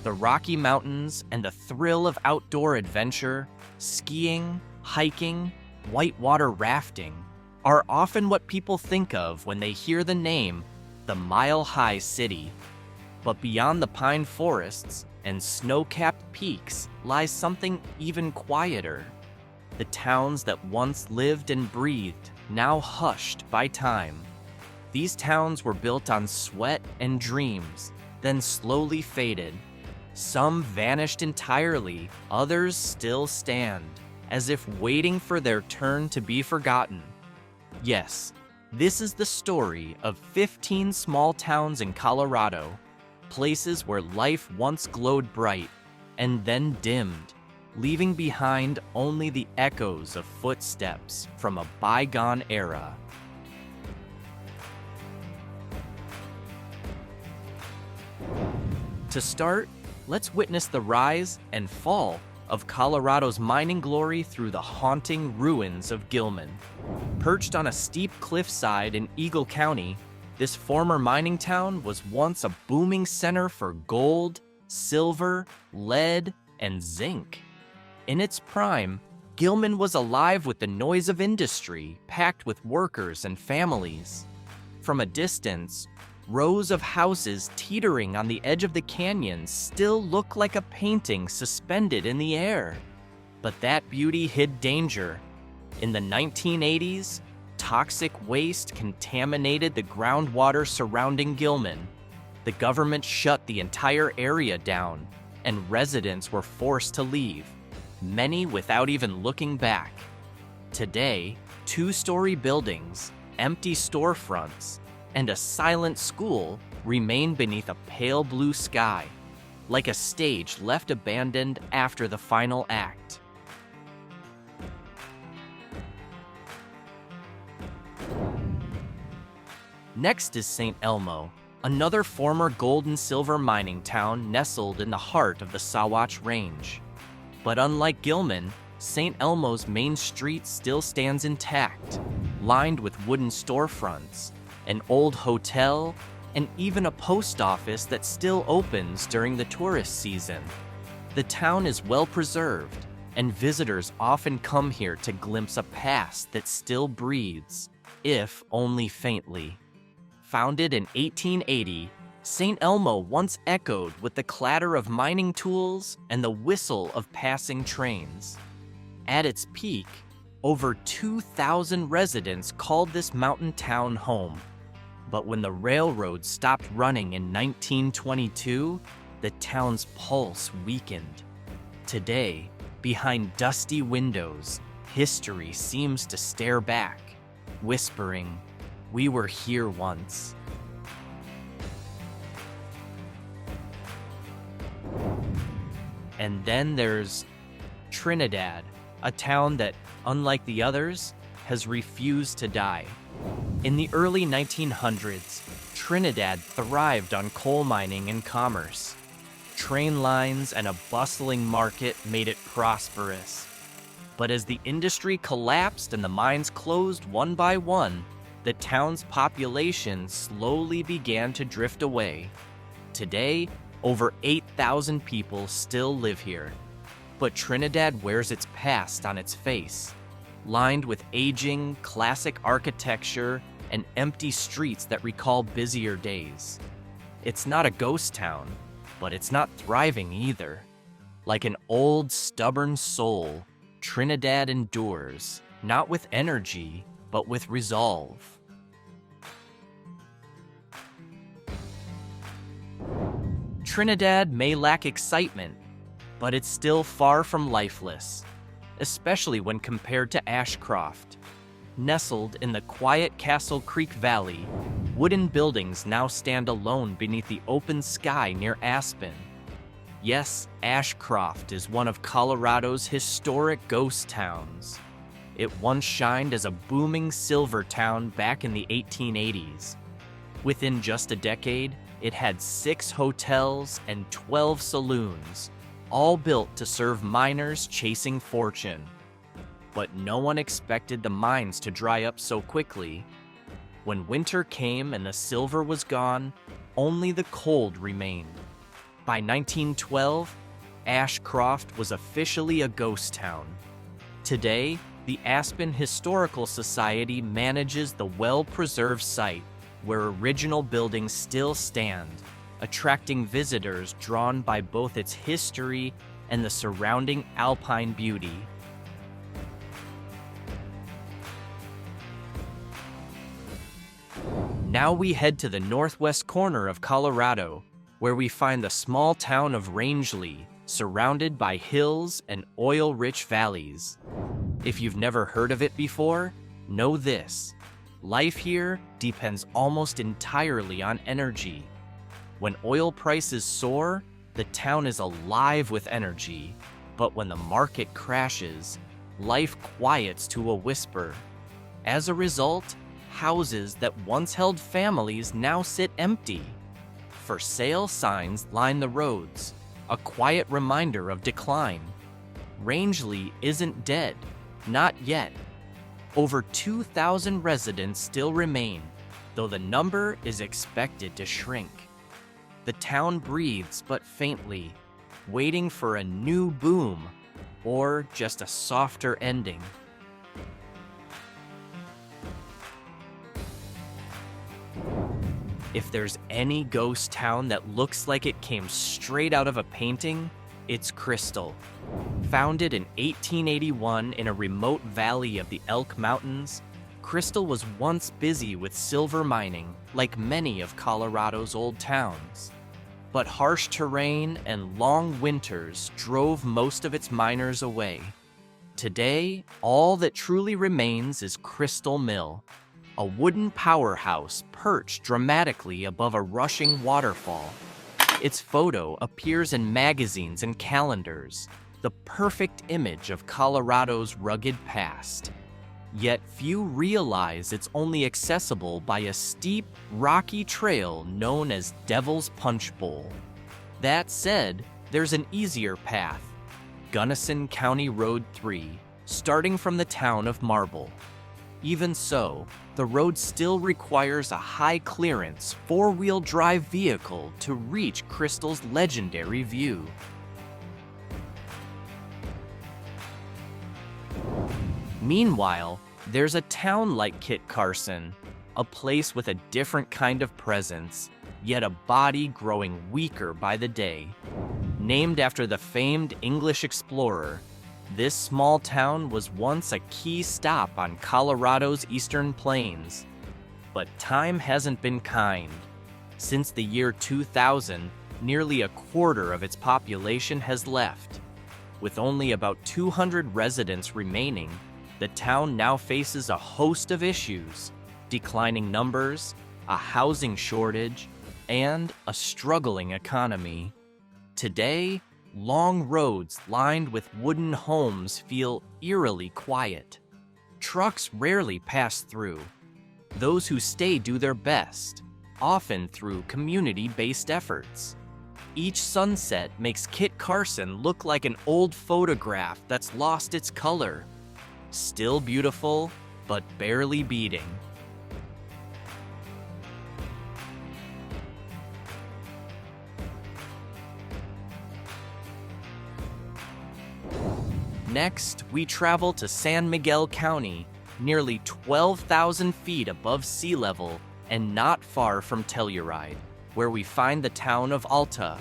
The Rocky Mountains and the thrill of outdoor adventure, skiing, hiking, whitewater rafting, are often what people think of when they hear the name, the Mile High City. But beyond the pine forests and snow-capped peaks lies something even quieter. The towns that once lived and breathed, now hushed by time. These towns were built on sweat and dreams, then slowly faded. Some vanished entirely, others still stand, as if waiting for their turn to be forgotten. Yes, this is the story of 15 small towns in Colorado, places where life once glowed bright and then dimmed, leaving behind only the echoes of footsteps from a bygone era. To start, let's witness the rise and fall of Colorado's mining glory through the haunting ruins of Gilman. Perched on a steep cliffside in Eagle County, this former mining town was once a booming center for gold, silver, lead, and zinc. In its prime, Gilman was alive with the noise of industry, packed with workers and families. From a distance, rows of houses teetering on the edge of the canyon still look like a painting suspended in the air. But that beauty hid danger. In the 1980s, toxic waste contaminated the groundwater surrounding Gilman. The government shut the entire area down, and residents were forced to leave, many without even looking back. Today, two-story buildings, empty storefronts, and a silent school remain beneath a pale blue sky, like a stage left abandoned after the final act. Next is St. Elmo, another former gold and silver mining town nestled in the heart of the Sawatch Range. But unlike Gilman, St. Elmo's main street still stands intact, lined with wooden storefronts, an old hotel, and even a post office that still opens during the tourist season. The town is well preserved, and visitors often come here to glimpse a past that still breathes, if only faintly. Founded in 1880, St. Elmo once echoed with the clatter of mining tools and the whistle of passing trains. At its peak, over 2,000 residents called this mountain town home. But when the railroad stopped running in 1922, the town's pulse weakened. Today, behind dusty windows, history seems to stare back, whispering, "We were here once." And then there's Trinidad, a town that, unlike the others, has refused to die. In the early 1900s, Trinidad thrived on coal mining and commerce. Train lines and a bustling market made it prosperous. But as the industry collapsed and the mines closed one by one, the town's population slowly began to drift away. Today, over 8,000 people still live here. But Trinidad wears its past on its face, lined with aging, classic architecture and empty streets that recall busier days. It's not a ghost town, but it's not thriving either. Like an old, stubborn soul, Trinidad endures, not with energy, but with resolve. Trinidad may lack excitement, but it's still far from lifeless, especially when compared to Ashcroft. Nestled in the quiet Castle Creek Valley, wooden buildings now stand alone beneath the open sky near Aspen. Yes, Ashcroft is one of Colorado's historic ghost towns. It once shined as a booming silver town back in the 1880s. Within just a decade, it had 6 hotels and 12 saloons, all built to serve miners chasing fortune. But no one expected the mines to dry up so quickly. When winter came and the silver was gone, only the cold remained. By 1912, Ashcroft was officially a ghost town. Today, the Aspen Historical Society manages the well-preserved site where original buildings still stand, attracting visitors drawn by both its history and the surrounding alpine beauty. Now we head to the northwest corner of Colorado, where we find the small town of Rangeley, surrounded by hills and oil-rich valleys. If you've never heard of it before, know this: life here depends almost entirely on energy. When oil prices soar, the town is alive with energy, but when the market crashes, life quiets to a whisper. As a result, houses that once held families now sit empty. For sale signs line the roads, a quiet reminder of decline. Rangeley isn't dead, not yet. Over 2,000 residents still remain, though the number is expected to shrink. The town breathes but faintly, waiting for a new boom or just a softer ending. If there's any ghost town that looks like it came straight out of a painting, it's Crystal. Founded in 1881 in a remote valley of the Elk Mountains, Crystal was once busy with silver mining, like many of Colorado's old towns. But harsh terrain and long winters drove most of its miners away. Today, all that truly remains is Crystal Mill, a wooden powerhouse perched dramatically above a rushing waterfall. Its photo appears in magazines and calendars, the perfect image of Colorado's rugged past. Yet few realize it's only accessible by a steep, rocky trail known as Devil's Punch Bowl. That said, there's an easier path, Gunnison County Road 3, starting from the town of Marble. Even so, the road still requires a high-clearance, four-wheel drive vehicle to reach Crystal's legendary view. Meanwhile, there's a town like Kit Carson, a place with a different kind of presence, yet a body growing weaker by the day. Named after the famed English explorer, this small town was once a key stop on Colorado's eastern plains. But time hasn't been kind. Since the year 2000, nearly a quarter of its population has left. With only about 200 residents remaining, the town now faces a host of issues: declining numbers, a housing shortage, and a struggling economy. Today, long roads lined with wooden homes feel eerily quiet. Trucks rarely pass through. Those who stay do their best, often through community-based efforts. Each sunset makes Kit Carson look like an old photograph that's lost its color. Still beautiful, but barely beating. Next, we travel to San Miguel County, nearly 12,000 feet above sea level and not far from Telluride, where we find the town of Alta.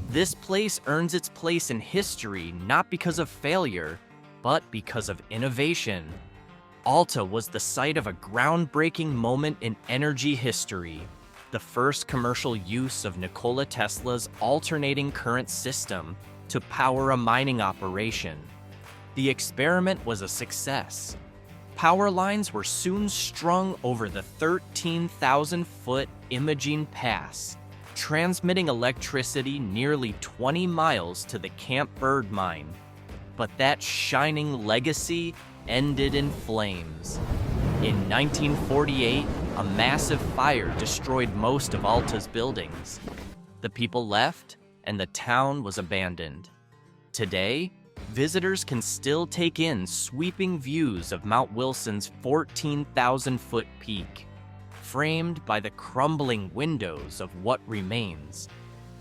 This place earns its place in history not because of failure, but because of innovation. Alta was the site of a groundbreaking moment in energy history, the first commercial use of Nikola Tesla's alternating current system to power a mining operation. The experiment was a success. Power lines were soon strung over the 13,000-foot Imogene Pass, transmitting electricity nearly 20 miles to the Camp Bird mine. But that shining legacy ended in flames. In 1948, a massive fire destroyed most of Alta's buildings. The people left, and the town was abandoned. Today, visitors can still take in sweeping views of Mount Wilson's 14,000-foot peak, framed by the crumbling windows of what remains.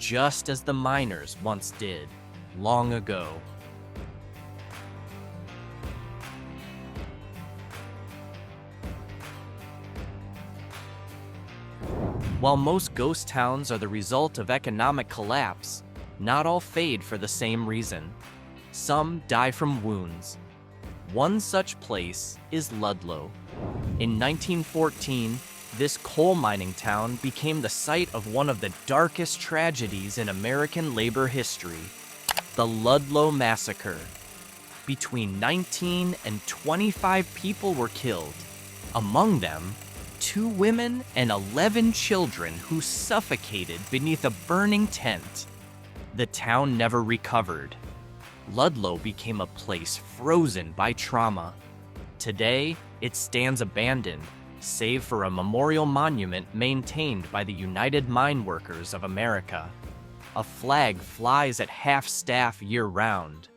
just as the miners once did, long ago. While most ghost towns are the result of economic collapse, not all fade for the same reason. Some die from wounds. One such place is Ludlow. In 1914, this coal mining town became the site of one of the darkest tragedies in American labor history, the Ludlow Massacre. Between 19 and 25 people were killed, among them 2 women and 11 children who suffocated beneath a burning tent. The town never recovered. Ludlow became a place frozen by trauma. Today, it stands abandoned, save for a memorial monument maintained by the United Mine Workers of America. A flag flies at half-staff year-round.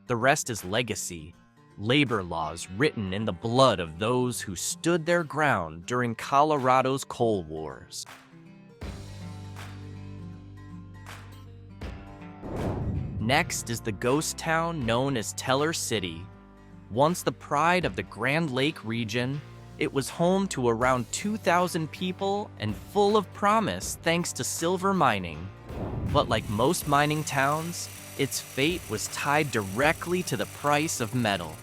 The rest is legacy, labor laws written in the blood of those who stood their ground during Colorado's coal wars. Next is the ghost town known as Teller City. Once the pride of the Grand Lake region, it was home to around 2,000 people and full of promise thanks to silver mining. But like most mining towns, its fate was tied directly to the price of metal.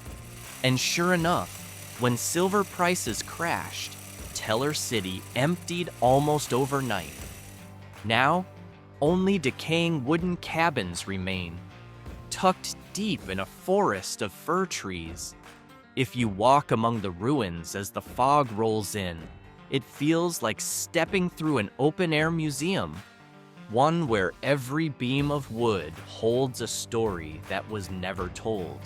And sure enough, when silver prices crashed, Teller City emptied almost overnight. Now, only decaying wooden cabins remain, tucked deep in a forest of fir trees. If you walk among the ruins as the fog rolls in, it feels like stepping through an open-air museum, one where every beam of wood holds a story that was never told.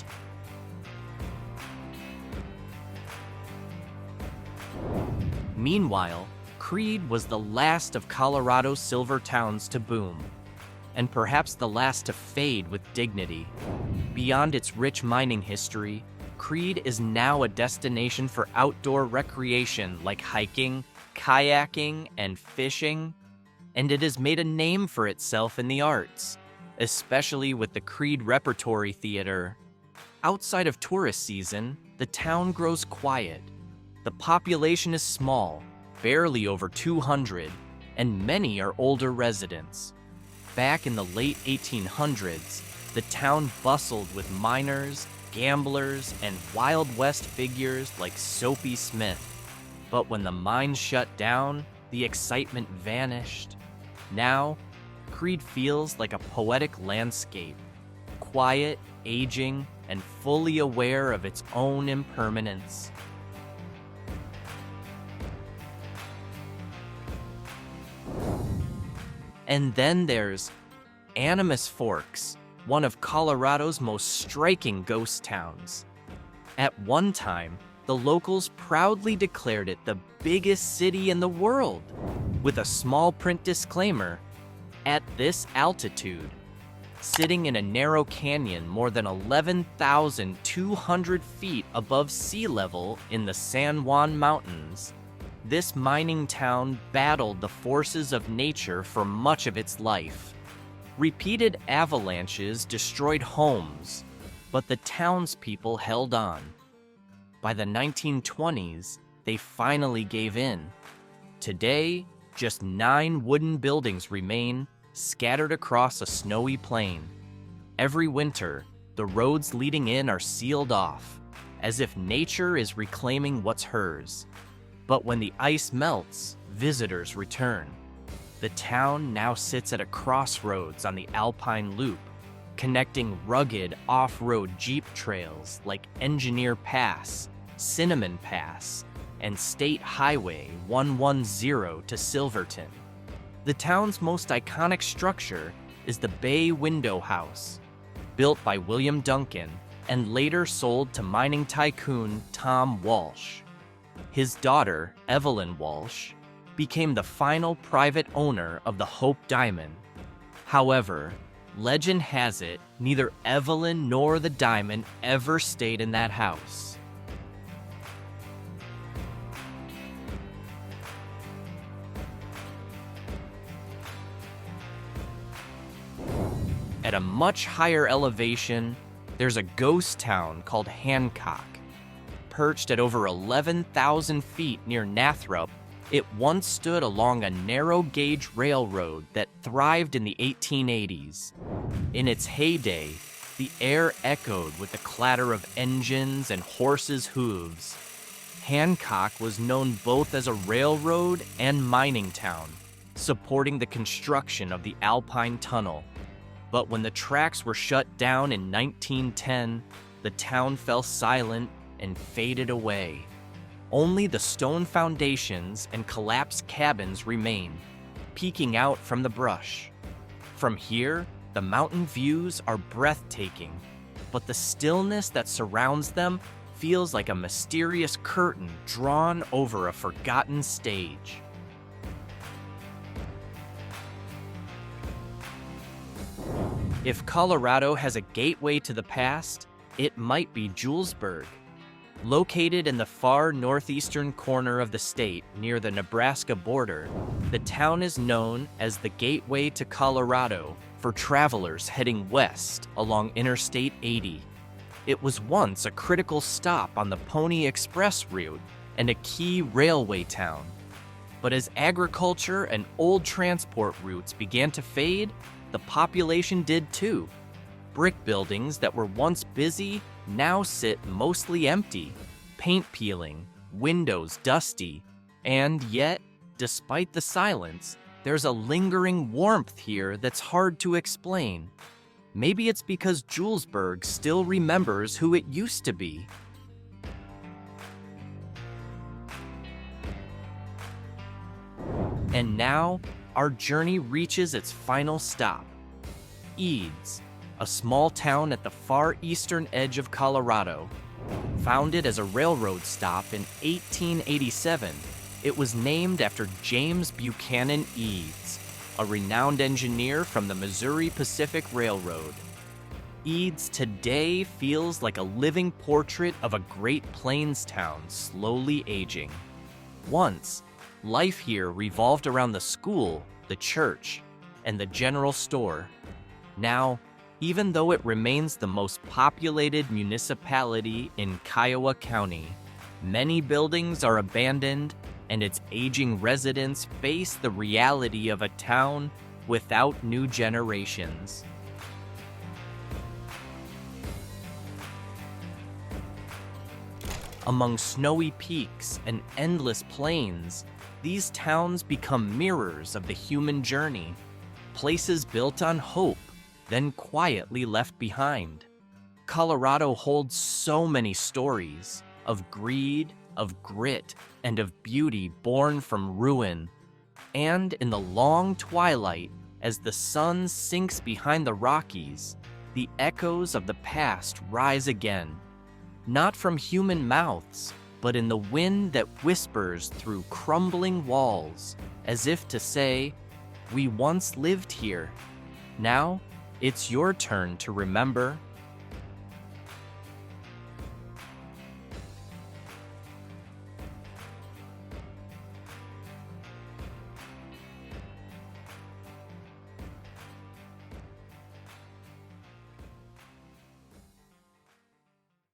Meanwhile, Creede was the last of Colorado's silver towns to boom, and perhaps the last to fade with dignity. Beyond its rich mining history, Creede is now a destination for outdoor recreation like hiking, kayaking, and fishing, and it has made a name for itself in the arts, especially with the Creede Repertory Theater. Outside of tourist season, the town grows quiet. The population is small, barely over 200, and many are older residents. Back in the late 1800s, the town bustled with miners, gamblers, and Wild West figures like Soapy Smith. But when the mines shut down, the excitement vanished. Now, Creede feels like a poetic landscape, quiet, aging, and fully aware of its own impermanence. And then there's Animas Forks, one of Colorado's most striking ghost towns. At one time, the locals proudly declared it the biggest city in the world, with a small print disclaimer, "At this altitude." Sitting in a narrow canyon more than 11,200 feet above sea level in the San Juan Mountains, this mining town battled the forces of nature for much of its life. Repeated avalanches destroyed homes, but the townspeople held on. By the 1920s, they finally gave in. Today, just 9 wooden buildings remain, scattered across a snowy plain. Every winter, the roads leading in are sealed off, as if nature is reclaiming what's hers. But when the ice melts, visitors return. The town now sits at a crossroads on the Alpine Loop, connecting rugged off-road Jeep trails like Engineer Pass, Cinnamon Pass, and State Highway 110 to Silverton. The town's most iconic structure is the Bay Window House, built by William Duncan and later sold to mining tycoon Tom Walsh. His daughter, Evelyn Walsh, became the final private owner of the Hope Diamond. However, legend has it neither Evelyn nor the diamond ever stayed in that house. at a much higher elevation, there's a ghost town called Hancock. Perched at over 11,000 feet near Nathrop, it once stood along a narrow-gauge railroad that thrived in the 1880s. In its heyday, the air echoed with the clatter of engines and horses' hooves. Hancock was known both as a railroad and mining town, supporting the construction of the Alpine Tunnel. But when the tracks were shut down in 1910, the town fell silent and faded away. Only the stone foundations and collapsed cabins remain, peeking out from the brush. From here, the mountain views are breathtaking, but the stillness that surrounds them feels like a mysterious curtain drawn over a forgotten stage. If Colorado has a gateway to the past, it might be Julesburg. Located in the far northeastern corner of the state near the Nebraska border, the town is known as the Gateway to Colorado for travelers heading west along Interstate 80. It was once a critical stop on the Pony Express route and a key railway town. But as agriculture and old transport routes began to fade, the population did too. Brick buildings that were once busy now sit mostly empty, paint peeling, windows dusty, and yet, despite the silence, there's a lingering warmth here that's hard to explain. Maybe it's because Julesburg still remembers who it used to be. And now, our journey reaches its final stop, Eads, a small town at the far eastern edge of Colorado. Founded as a railroad stop in 1887, it was named after James Buchanan Eads, a renowned engineer from the Missouri Pacific Railroad. Eads today feels like a living portrait of a Great Plains town slowly aging. Once, life here revolved around the school, the church, and the general store. Now, even though it remains the most populated municipality in Kiowa County, many buildings are abandoned and its aging residents face the reality of a town without new generations. Among snowy peaks and endless plains, these towns become mirrors of the human journey, places built on hope, then quietly left behind. Colorado holds so many stories of greed, of grit, and of beauty born from ruin. And in the long twilight, as the sun sinks behind the Rockies, the echoes of the past rise again, not from human mouths, but in the wind that whispers through crumbling walls, as if to say, "We once lived here. Now, it's your turn to remember